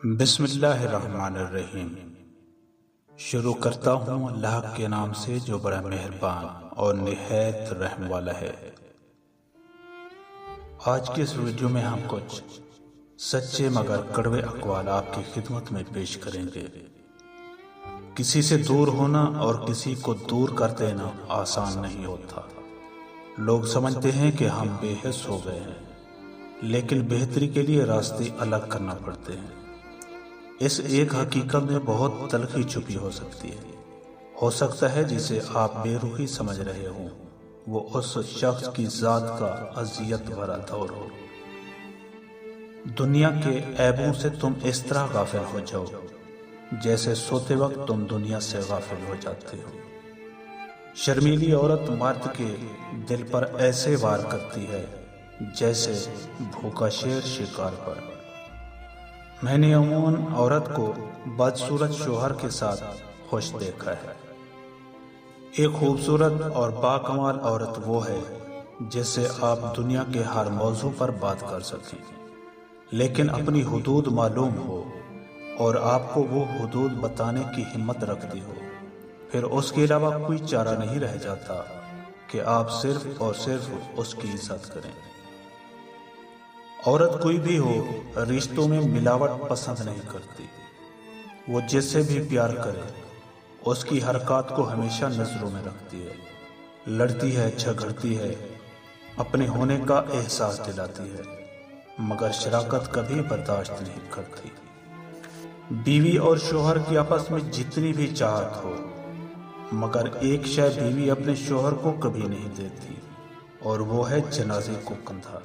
بسم اللہ الرحمن الرحیم۔ شروع کرتا ہوں اللہ کے نام سے جو بڑا مہربان اور نہایت رحم والا ہے۔ آج کے اس ویڈیو میں ہم کچھ سچے مگر کڑوے اقوال آپ کی خدمت میں پیش کریں گے۔ کسی سے دور ہونا اور کسی کو دور کر دینا آسان نہیں ہوتا۔ لوگ سمجھتے ہیں کہ ہم بے حس ہو گئے ہیں، لیکن بہتری کے لیے راستے الگ کرنا پڑتے ہیں۔ اس ایک حقیقت میں بہت تلخی چھپی ہو سکتی ہے۔ ہو سکتا ہے جسے آپ بے روحی سمجھ رہے ہوں وہ اس شخص کی ذات کا اذیت بھرا دور ہو۔ دنیا کے عیبوں سے تم اس طرح غافل ہو جاؤ جیسے سوتے وقت تم دنیا سے غافل ہو جاتے ہو۔ شرمیلی عورت مرد کے دل پر ایسے وار کرتی ہے جیسے بھوکا شیر شکار پر۔ میں نے عموماً عورت کو بدصورت شوہر کے ساتھ خوش دیکھا ہے۔ ایک خوبصورت اور باکمال عورت وہ ہے جس سے آپ دنیا کے ہر موضوع پر بات کر سکیں، لیکن اپنی حدود معلوم ہو اور آپ کو وہ حدود بتانے کی ہمت رکھتی ہو۔ پھر اس کے علاوہ کوئی چارہ نہیں رہ جاتا کہ آپ صرف اور صرف اس کی عزت کریں۔ عورت کوئی بھی ہو، رشتوں میں ملاوٹ پسند نہیں کرتی۔ وہ جس سے بھی پیار کرے اس کی حرکات کو ہمیشہ نظروں میں رکھتی ہے، لڑتی ہے، جھگڑتی ہے، اپنے ہونے کا احساس دلاتی ہے، مگر شراکت کبھی برداشت نہیں کرتی۔ بیوی اور شوہر کی آپس میں جتنی بھی چاہت ہو، مگر ایک شے بیوی اپنے شوہر کو کبھی نہیں دیتی اور وہ ہے جنازے کو کندھا۔